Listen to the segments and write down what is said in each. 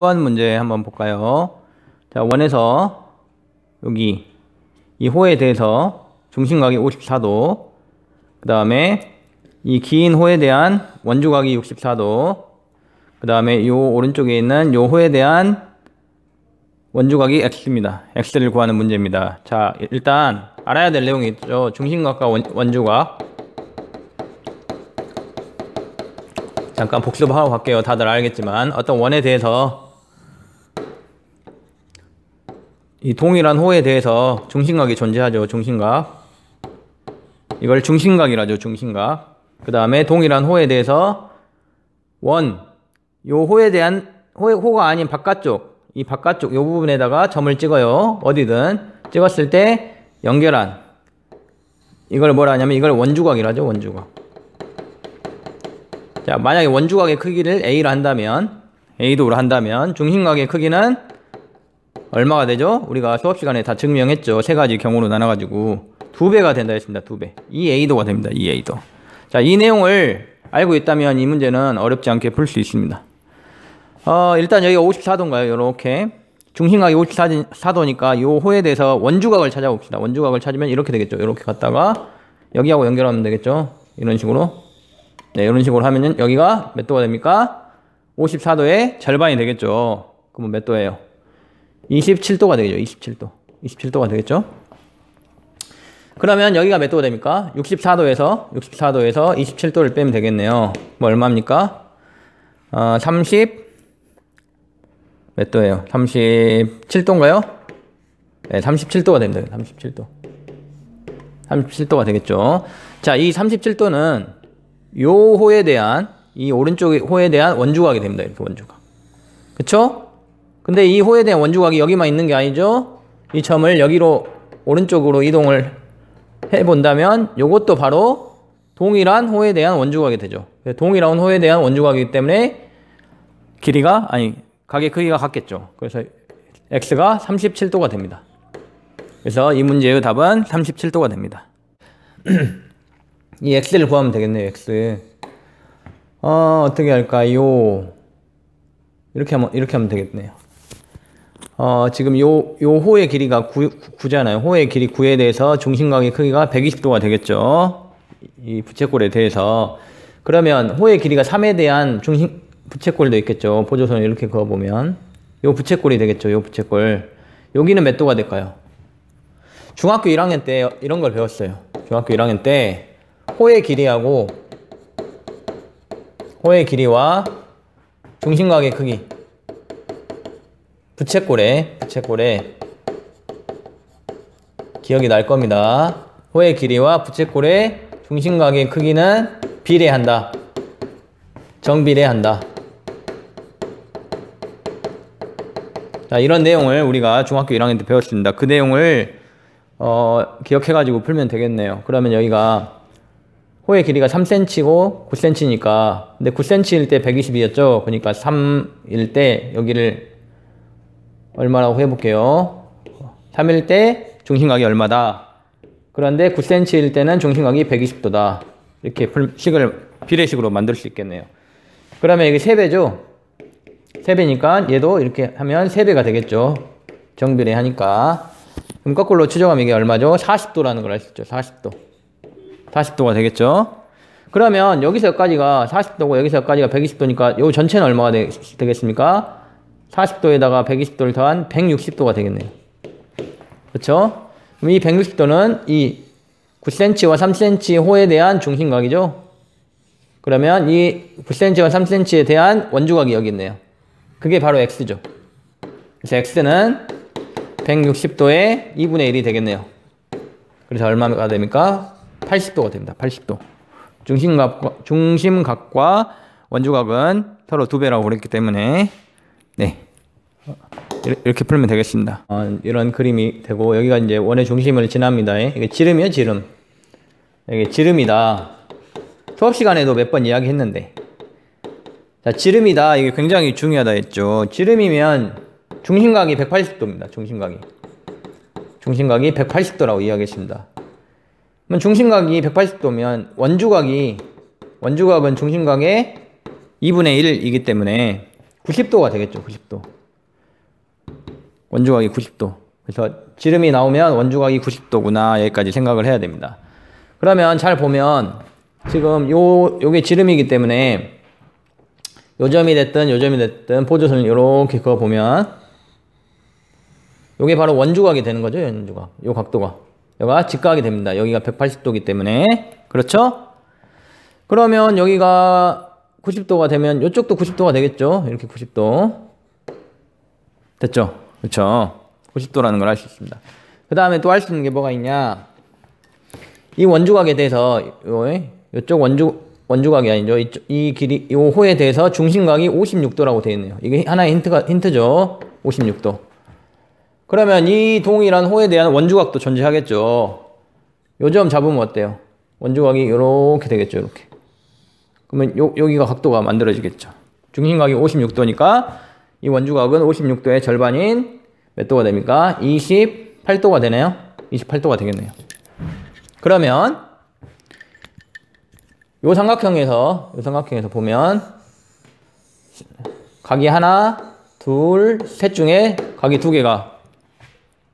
번 문제 한번 볼까요? 자, 원에서 여기 이 호에 대해서 중심각이 54도, 그 다음에 이 긴 호에 대한 원주각이 64도, 그 다음에 요 오른쪽에 있는 요 호에 대한 원주각이 x입니다. x를 구하는 문제입니다. 자, 일단 알아야 될 내용이 있죠. 중심각과 원주각. 잠깐 복습하고 갈게요. 다들 알겠지만 어떤 원에 대해서 이 동일한 호에 대해서 중심각이 존재하죠. 중심각. 이걸 중심각이라죠. 중심각. 그 다음에 동일한 호에 대해서 요 호에 대한 호가 아닌 바깥쪽, 이 바깥쪽 요 부분에다가 점을 찍어요. 어디든 찍었을 때 연결한, 이걸 뭐라 하냐면 이걸 원주각이라죠. 원주각. 자, 만약에 원주각의 크기를 A로 한다면, A도로 한다면 중심각의 크기는 얼마가 되죠? 우리가 수업 시간에 다 증명했죠. 세 가지 경우로 나눠가지고 2배가 된다 했습니다. 2배. 2A도가 됩니다. 2A도. 자, 이 내용을 알고 있다면 이 문제는 어렵지 않게 풀 수 있습니다. 일단 여기가 54도인가요? 요렇게. 중심각이 54도니까 요 호에 대해서 원주각을 찾아봅시다. 원주각을 찾으면 이렇게 되겠죠. 이렇게 갔다가 여기하고 연결하면 되겠죠. 이런 식으로. 네, 이런 식으로 하면은 여기가 몇 도가 됩니까? 54도의 절반이 되겠죠. 그러면 몇 도예요? 27도가 되겠죠. 27도. 27도가 되겠죠. 그러면 여기가 몇 도가 됩니까? 64도에서 27도를 빼면 되겠네요. 뭐 얼마입니까? 몇 도예요? 37도인가요? 네, 37도가 됩니다. 37도. 37도가 되겠죠. 자, 이 37도는 요 호에 대한, 이 오른쪽 호에 대한 원주각이 됩니다. 이렇게 원주각. 그쵸? 근데 이 호에 대한 원주각이 여기만 있는 게 아니죠? 이 점을 여기로 오른쪽으로 이동을 해본다면 요것도 바로 동일한 호에 대한 원주각이 되죠. 동일한 호에 대한 원주각이기 때문에 각의 크기가 같겠죠. 그래서 x가 37도가 됩니다. 그래서 이 문제의 답은 37도가 됩니다. 이 x를 구하면 되겠네요. x. 어떻게 할까요? 이렇게 하면 되겠네요. 지금 요 호의 길이가 9잖아요. 호의 길이 9에 대해서 중심각의 크기가 120도가 되겠죠. 이 부채꼴에 대해서. 그러면 호의 길이가 3에 대한 부채꼴도 있겠죠. 보조선을 이렇게 그어보면. 요 부채꼴이 되겠죠. 요 부채꼴. 여기는 몇 도가 될까요? 중학교 1학년 때 이런 걸 배웠어요. 중학교 1학년 때 호의 길이와 중심각의 크기. 부채꼴에 기억이 날 겁니다. 호의 길이와 부채꼴의 중심각의 크기는 비례한다. 정비례한다. 자, 이런 내용을 우리가 중학교 1학년 때 배웠습니다. 그 내용을 기억해가지고 풀면 되겠네요. 그러면 여기가 호의 길이가 3cm고 9cm니까, 근데 9cm일 때 120이었죠. 그러니까 3일 때 여기를 얼마라고 해볼게요. 3일 때 중심각이 얼마다. 그런데 9cm일 때는 중심각이 120도다. 이렇게 식을 비례식으로 만들 수 있겠네요. 그러면 이게 3배죠. 3배니까 얘도 이렇게 하면 3배가 되겠죠. 정비례 하니까. 그럼 거꾸로 추정하면 이게 얼마죠? 40도라는 걸 알 수 있죠. 40도. 40도가 되겠죠. 그러면 여기서 여기까지가 40도고 여기서 여기까지가 120도니까 요 전체는 얼마가 되겠습니까? 40도에다가 120도를 더한 160도가 되겠네요. 그렇죠? 그럼 이 160도는 이 9cm와 3cm 호에 대한 중심각이죠. 그러면 이 9cm와 3cm에 대한 원주각이 여기 있네요. 그게 바로 x죠. 그래서 x는 160도의 2분의 1이 되겠네요. 그래서 얼마가 됩니까? 80도가 됩니다. 80도. 중심각과 원주각은 서로 2배라고 그랬기 때문에 네, 이렇게 풀면 되겠습니다. 이런 그림이 되고 여기가 이제 원의 중심을 지납니다. 이게 지름이에요. 지름. 이게 지름이다. 수업 시간에도 몇 번 이야기했는데, 자, 지름이다. 이게 굉장히 중요하다 했죠. 지름이면 중심각이 180도입니다. 중심각이 180도라고 이야기했습니다. 그럼 중심각이 180도면 원주각은 중심각의 2분의 1이기 때문에 90도가 되겠죠. 90도. 원주각이 90도. 그래서 지름이 나오면 원주각이 90도구나. 여기까지 생각을 해야 됩니다. 그러면 잘 보면 지금 요게 지름이기 때문에 요 점이 됐든 보조선을 이렇게 그어 보면 요게 바로 원주각이 되는 거죠. 원주각. 요 각도가. 여기가 직각이 됩니다. 여기가 180도이기 때문에. 그렇죠? 그러면 여기가 90도가 되면 이쪽도 90도가 되겠죠. 이렇게 90도. 됐죠? 그렇죠? 90도라는 걸 알 수 있습니다. 그 다음에 또 할 수 있는 게 뭐가 있냐. 이 원주각에 대해서 이쪽 원주각이 아니죠. 이 길이, 이 호에 대해서 중심각이 56도라고 되어 있네요. 이게 하나의 힌트죠. 56도. 그러면 이 동일한 호에 대한 원주각도 존재하겠죠. 요 점 잡으면 어때요? 원주각이 이렇게 되겠죠. 이렇게. 그러면 여기가 각도가 만들어지겠죠. 중심각이 56도니까 이 원주각은 56도의 절반인 몇 도가 됩니까? 28도가 되네요. 28도가 되겠네요. 그러면 요 삼각형에서 보면 각이 하나, 둘, 셋 중에 각이 두 개가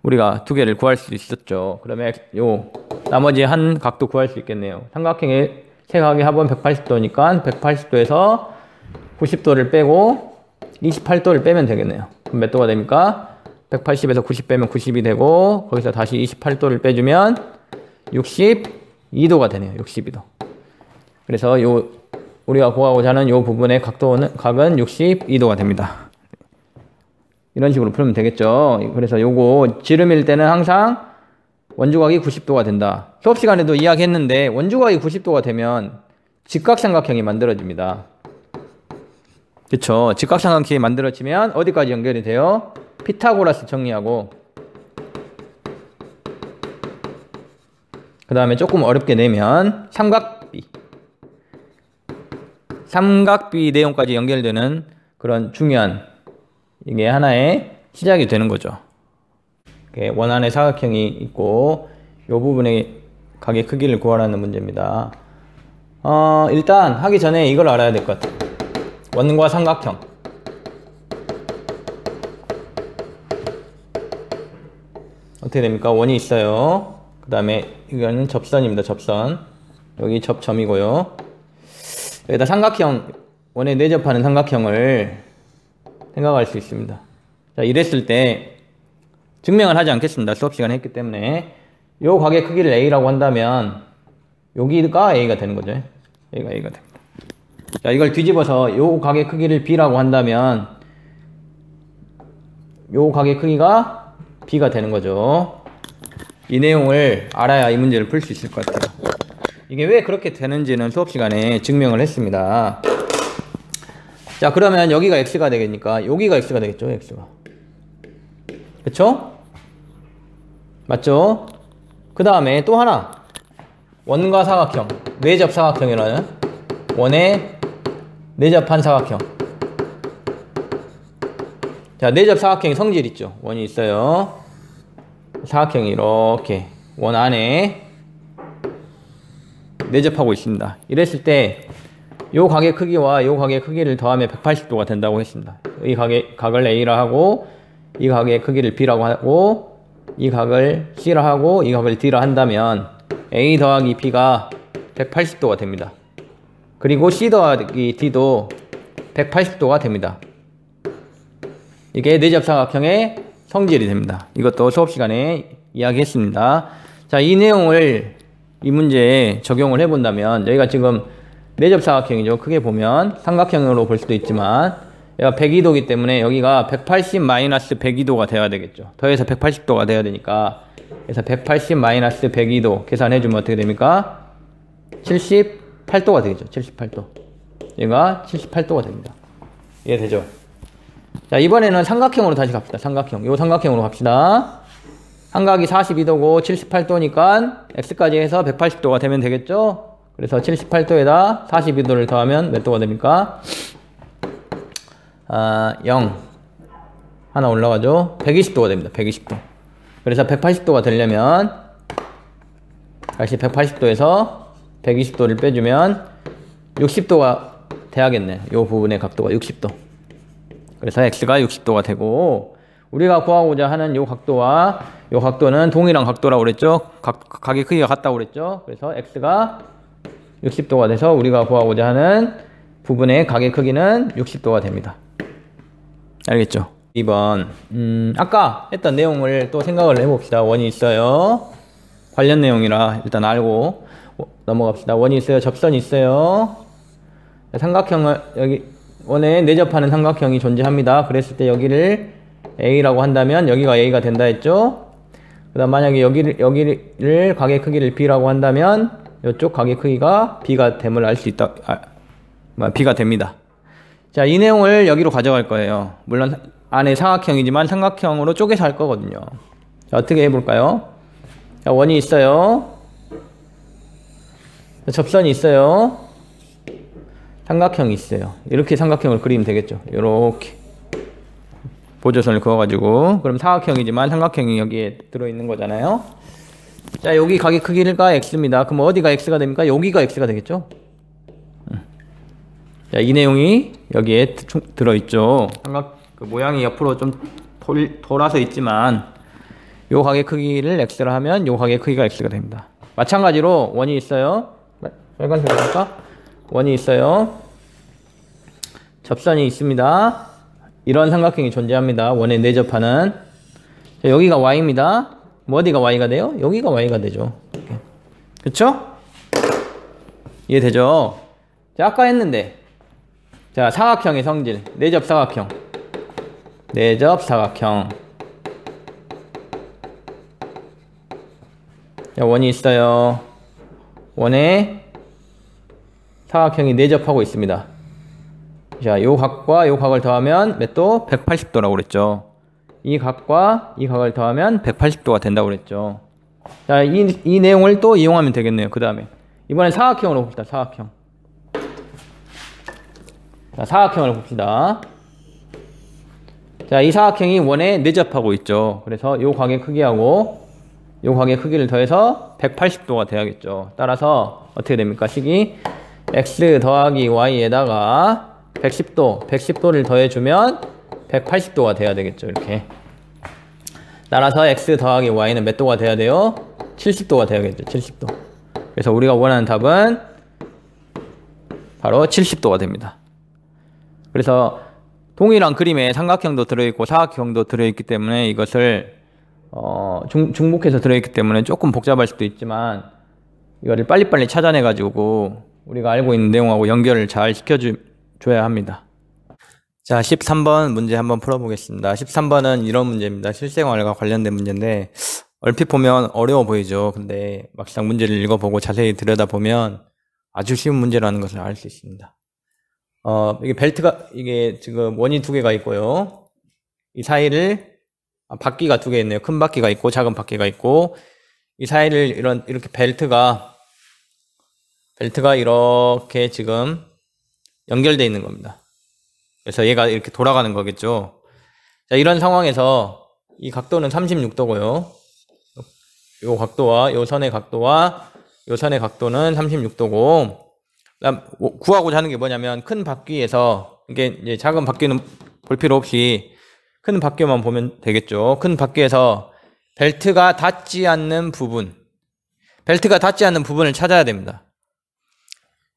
우리가 두 개를 구할 수 있었죠. 그러면 요 나머지 한 각도 구할 수 있겠네요. 삼각형의 세 각의 합은 180도니까 180도에서 90도를 빼고 28도를 빼면 되겠네요. 그럼 몇 도가 됩니까? 180에서 90 빼면 90이 되고 거기서 다시 28도를 빼주면 62도가 되네요. 62도. 그래서 요 우리가 구하고자 하는 요 부분의 각은 62도가 됩니다. 이런 식으로 풀면 되겠죠. 그래서 요거 지름일 때는 항상 원주각이 90도가 된다. 수업 시간에도 이야기했는데 원주각이 90도가 되면 직각삼각형이 만들어집니다. 그쵸? 직각삼각형이 만들어지면 어디까지 연결이 돼요? 피타고라스 정리하고 그 다음에 조금 어렵게 내면 삼각비 내용까지 연결되는 그런 중요한 이게 하나의 시작이 되는 거죠. 원안의 사각형이 있고 이 부분의 각의 크기를 구하라는 문제입니다. 일단 하기 전에 이걸 알아야 될 것 같아요. 원과 삼각형. 어떻게 됩니까? 원이 있어요. 그 다음에 이거는 접선입니다. 접선. 여기 접점이고요. 여기다 삼각형, 원에 내접하는 삼각형을 생각할 수 있습니다. 자, 이랬을 때 증명을 하지 않겠습니다. 수업 시간에 했기 때문에. 요 각의 크기를 A라고 한다면 여기가 A가 되는 거죠. 여기가 A가 됩니다. 자, 이걸 뒤집어서 요 각의 크기를 B라고 한다면 요 각의 크기가 B가 되는 거죠. 이 내용을 알아야 이 문제를 풀 수 있을 것 같아요. 이게 왜 그렇게 되는지는 수업 시간에 증명을 했습니다. 자, 그러면 여기가 X가 되겠니까 여기가 X가 되겠죠. X가. 그쵸? 맞죠? 그 다음에 또 하나 원과 사각형, 내접 사각형이라는 원의 내접한 사각형. 자, 내접 사각형의 성질 있죠. 원이 있어요. 사각형이 이렇게 원 안에 내접하고 있습니다. 이랬을 때 요 각의 크기와 요 각의 크기를 더하면 180도가 된다고 했습니다. 이 각을 A라 하고 이 각의 크기를 B라고 하고 이 각을 C라 하고 이 각을 D라 한다면 A 더하기 B가 180도가 됩니다. 그리고 C 더하기 D도 180도가 됩니다. 이게 내접사각형의 성질이 됩니다. 이것도 수업 시간에 이야기했습니다. 자, 이 내용을 이 문제에 적용을 해본다면 여기가 지금 내접사각형이죠. 크게 보면 삼각형으로 볼 수도 있지만 여기가 102도이기 때문에 여기가 180-102도가 돼야 되겠죠. 더해서 180도가 돼야 되니까 그래서 180-102도 계산해주면 어떻게 됩니까? 78도가 되겠죠. 78도. 얘가 78도가 됩니다. 이해되죠? 자, 이번에는 삼각형으로 다시 갑시다. 삼각형. 요 삼각형으로 갑시다. 삼각이 42도고 78도니까 x까지 해서 180도가 되면 되겠죠? 그래서 78도에다 42도를 더하면 몇 도가 됩니까? 0 하나 올라가죠. 120도가 됩니다. 120도. 그래서 180도가 되려면 다시 180도에서 120도를 빼주면 60도가 돼야겠네. 요 부분의 각도가 60도. 그래서 x가 60도가 되고, 우리가 구하고자 하는 요 각도와 요 각도는 동일한 각도라고 그랬죠. 각의 크기가 같다고 그랬죠. 그래서 x가 60도가 돼서 우리가 구하고자 하는 부분의 각의 크기는 60도가 됩니다. 알겠죠? 2번 아까 했던 내용을 또 생각을 해봅시다. 원이 있어요. 관련 내용이라 일단 알고 넘어갑시다. 원이 있어요. 접선이 있어요. 삼각형을 여기 원에 내접하는 삼각형이 존재합니다. 그랬을 때 여기를 A라고 한다면 여기가 A가 된다 했죠. 그 다음 만약에 여기를 각의 크기를 B라고 한다면 이쪽 각의 크기가 B가 됨을 알 수 있다. B가 됩니다. 자, 이 내용을 여기로 가져갈 거예요. 물론 안에 삼각형이지만 삼각형으로 쪼개서 할 거거든요. 자, 어떻게 해볼까요? 자, 원이 있어요. 접선이 있어요. 삼각형이 있어요. 이렇게 삼각형을 그리면 되겠죠. 이렇게 보조선을 그어가지고. 그럼 사각형이지만 삼각형이 여기에 들어있는 거잖아요. 자, 여기 각의 크기가 x입니다. 그럼 어디가 x가 됩니까? 여기가 x가 되겠죠. 자, 이 내용이 여기에 들어있죠. 삼각 그 모양이 옆으로 좀 돌아서 있지만 요 각의 크기를 x라 하면 요 각의 크기가 x가 됩니다. 마찬가지로 원이 있어요. 빨간색이니까 원이 있어요. 접선이 있습니다. 이런 삼각형이 존재합니다. 원에 내접하는. 자, 여기가 y입니다. 뭐 어디가 y가 돼요? 여기가 y가 되죠. 이렇게. 그쵸? 이해되죠? 자, 아까 했는데 자, 사각형의 성질 내접사각형. 내접사각형. 자, 원이 있어요. 원에 사각형이 내접하고 있습니다. 자, 요 각과 요 각을 더하면 몇 도? 180도라고 그랬죠. 이 각과 이 각을 더하면 180도가 된다고 그랬죠. 자, 이 내용을 또 이용하면 되겠네요. 그 다음에 이번엔 사각형으로 봅시다. 사각형. 자, 사각형을 봅시다. 자, 이 사각형이 원에 내접하고 있죠. 그래서 요 각의 크기하고 요 각의 크기를 더해서 180도가 돼야겠죠. 따라서 어떻게 됩니까? 식이 x 더하기 y에다가 110도를 더해주면 180도가 돼야 되겠죠. 이렇게. 따라서 x 더하기 y는 몇 도가 돼야 돼요? 70도가 돼야겠죠. 70도. 그래서 우리가 원하는 답은 바로 70도가 됩니다. 그래서 동일한 그림에 삼각형도 들어있고 사각형도 들어있기 때문에 이것을 중복해서 들어있기 때문에 조금 복잡할 수도 있지만 이거를 빨리빨리 찾아내가지고 우리가 알고 있는 내용하고 연결을 잘 시켜줘야 합니다. 자, 13번 문제 한번 풀어보겠습니다. 13번은 이런 문제입니다. 실생활과 관련된 문제인데 얼핏 보면 어려워 보이죠. 근데 막상 문제를 읽어보고 자세히 들여다보면 아주 쉬운 문제라는 것을 알 수 있습니다. 이게 벨트가, 이게 지금 원이 두 개가 있고요. 이 사이를, 바퀴가 두 개 있네요. 큰 바퀴가 있고, 작은 바퀴가 있고, 이 사이를 이렇게 벨트가 이렇게 지금 연결되어 있는 겁니다. 그래서 얘가 이렇게 돌아가는 거겠죠. 자, 이런 상황에서 이 각도는 36도고요. 요 각도와 요 선의 각도와 요 선의 각도는 36도고, 그다음 구하고자 하는 게 뭐냐면 큰 바퀴에서 이게 이제 작은 바퀴는 볼 필요 없이 큰 바퀴만 보면 되겠죠. 큰 바퀴에서 벨트가 닿지 않는 부분을 찾아야 됩니다.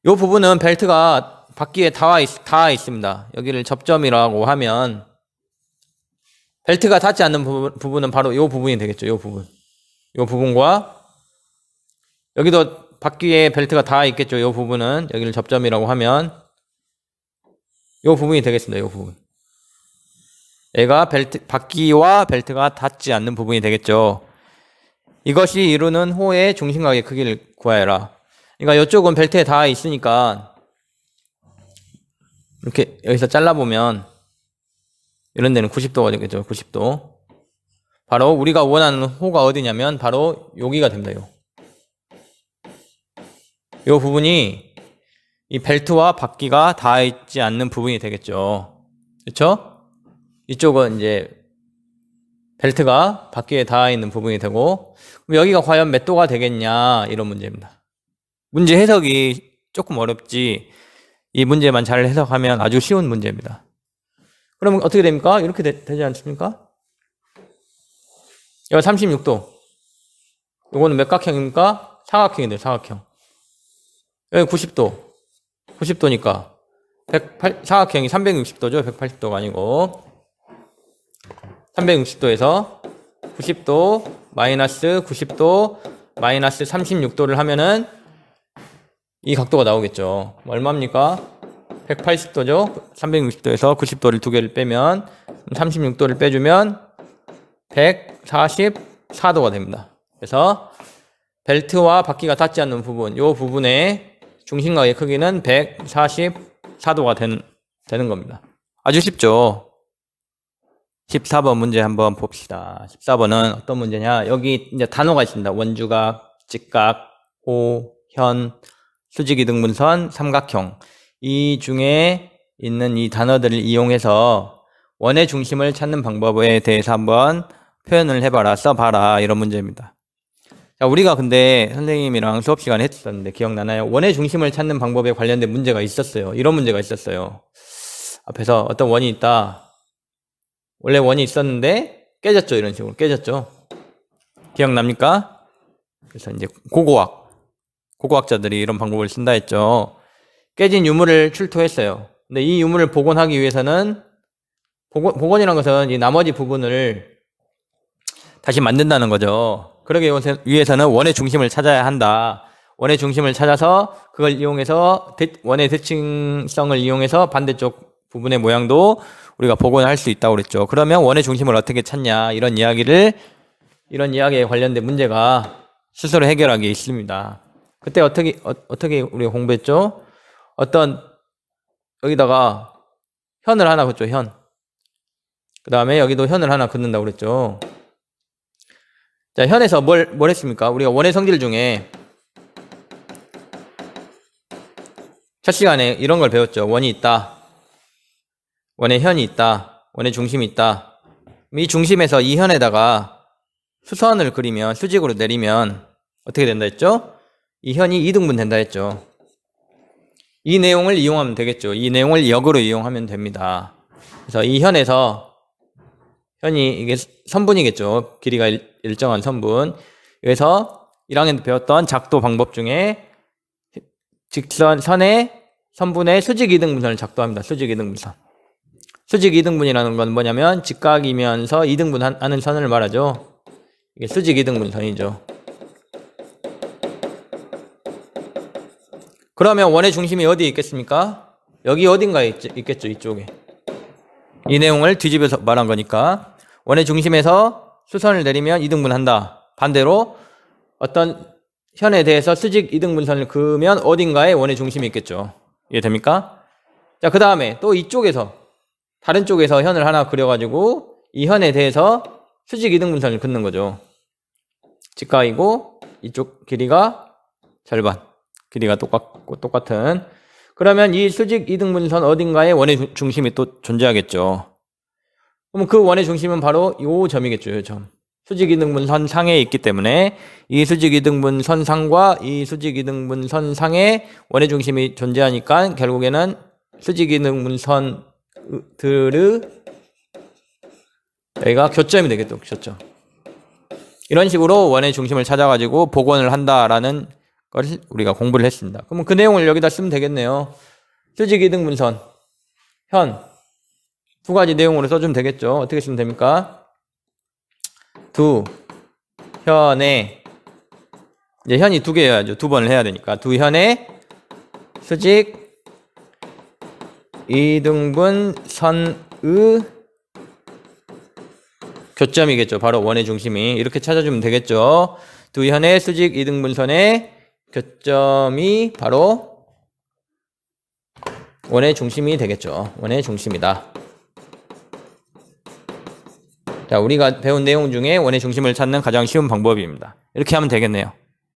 이 부분은 벨트가 바퀴에 닿아 있습니다. 여기를 접점이라고 하면 벨트가 닿지 않는 부분은 바로 이 부분이 되겠죠. 이 부분과 여기도 바퀴에 벨트가 닿아 있겠죠. 이 부분은 여기를 접점이라고 하면 이 부분이 되겠습니다. 이 부분. 얘가 바퀴와 벨트가 닿지 않는 부분이 되겠죠. 이것이 이루는 호의 중심각의 크기를 구하여라. 그러니까 이쪽은 벨트에 닿아 있으니까 이렇게 여기서 잘라보면 이런 데는 90도가 되겠죠. 90도. 바로 우리가 원하는 호가 어디냐면 바로 여기가 됩니다. 이 부분이 이 벨트와 바퀴가 닿아 있지 않는 부분이 되겠죠. 그렇죠? 이쪽은 이제 벨트가 바퀴에 닿아 있는 부분이 되고, 그럼 여기가 과연 몇 도가 되겠냐, 이런 문제입니다. 문제 해석이 조금 어렵지 이 문제만 잘 해석하면 아주 쉬운 문제입니다. 그러면 어떻게 됩니까? 이렇게 되지 않습니까? 여기 36도. 요거는 몇 각형입니까? 사각형이 돼요, 사각형. 여기 90도. 90도니까. 사각형이 360도죠? 180도가 아니고. 360도에서 90도, 마이너스 90도, 마이너스 36도를 하면은 이 각도가 나오겠죠. 얼마입니까? 180도죠? 360도에서 90도를 두 개를 빼면 36도를 빼주면 144도가 됩니다. 그래서 벨트와 바퀴가 닿지 않는 부분, 이 부분의 중심각의 크기는 144도가 되는 겁니다. 아주 쉽죠? 14번 문제 한번 봅시다. 14번은 어떤 문제냐? 여기 이제 단어가 있습니다. 원주각, 직각, 호, 현, 수직이등분선, 삼각형. 이 중에 있는 이 단어들을 이용해서 원의 중심을 찾는 방법에 대해서 한번 표현을 해봐라, 써봐라, 이런 문제입니다. 자, 우리가 근데 선생님이랑 수업 시간에 했었는데 기억나나요? 원의 중심을 찾는 방법에 관련된 문제가 있었어요. 이런 문제가 있었어요. 앞에서 어떤 원이 있다. 원래 원이 있었는데 깨졌죠. 이런 식으로 깨졌죠. 기억납니까? 그래서 이제 고고학자들이 이런 방법을 쓴다 했죠. 깨진 유물을 출토했어요. 근데 이 유물을 복원하기 위해서는 복원이라는 것은 이 나머지 부분을 다시 만든다는 거죠. 그러기 위해서는 원의 중심을 찾아야 한다. 원의 중심을 찾아서 그걸 이용해서 원의 대칭성을 이용해서 반대쪽 부분의 모양도 우리가 복원할 수 있다고 그랬죠. 그러면 원의 중심을 어떻게 찾냐, 이런 이야기에 관련된 문제가 스스로 해결하기 있습니다. 그때 어떻게 우리가 공부했죠? 여기다가 현을 하나 긋죠, 현. 그 다음에 여기도 현을 하나 긋는다고 그랬죠. 자, 현에서 뭘 했습니까? 우리가 원의 성질 중에 첫 시간에 이런 걸 배웠죠. 원이 있다. 원의 현이 있다. 원의 중심이 있다. 이 중심에서 이 현에다가 수선을 그리면, 수직으로 내리면 어떻게 된다 했죠? 이 현이 이등분 된다 했죠. 이 내용을 이용하면 되겠죠. 이 내용을 역으로 이용하면 됩니다. 그래서 이 현에서 현이 이게 선분이겠죠. 길이가 일정한 선분. 그래서 1학년 때 배웠던 작도 방법 중에 직선의 선분의 수직 이등분선을 작도합니다. 수직 이등분선. 수직 이등분이라는 건 뭐냐면 직각이면서 이등분하는 선을 말하죠. 이게 수직 이등분선이죠. 그러면 원의 중심이 어디에 있겠습니까? 여기 어딘가에 있겠죠. 이쪽에. 이 내용을 뒤집어서 말한 거니까 원의 중심에서 수선을 내리면 이등분한다. 반대로 어떤 현에 대해서 수직 이등분선을 그으면 어딘가에 원의 중심이 있겠죠. 이해됩니까? 자, 그 다음에 또 이쪽에서 다른 쪽에서 현을 하나 그려가지고 이 현에 대해서 수직 이등분선을 긋는 거죠. 직각이고 이쪽 길이가 절반. 길이가 똑같은. 그러면 이 수직 이등분선 어딘가에 원의 중심이 또 존재하겠죠. 그럼 그 원의 중심은 바로 이 점이겠죠. 이 점. 수직 이등분선 상에 있기 때문에 이 수직 이등분선 상과 이 수직 이등분선 상에 원의 중심이 존재하니까 결국에는 수직 이등분선들의 여기가 교점이 되겠죠. 교점. 이런 식으로 원의 중심을 찾아가지고 복원을 한다라는 걸 우리가 공부를 했습니다. 그러면 그 내용을 여기다 쓰면 되겠네요. 수직 이등분선, 현 두 가지 내용으로 써주면 되겠죠. 어떻게 쓰면 됩니까? 두 현에 이제 현이 두 개여야죠. 두 번을 해야 되니까 두 현에 수직 이등분선의 교점이겠죠. 바로 원의 중심이. 이렇게 찾아주면 되겠죠. 두 현의 수직 이등분선의 교점이 바로 원의 중심이 되겠죠. 원의 중심이다. 자, 우리가 배운 내용 중에 원의 중심을 찾는 가장 쉬운 방법입니다. 이렇게 하면 되겠네요.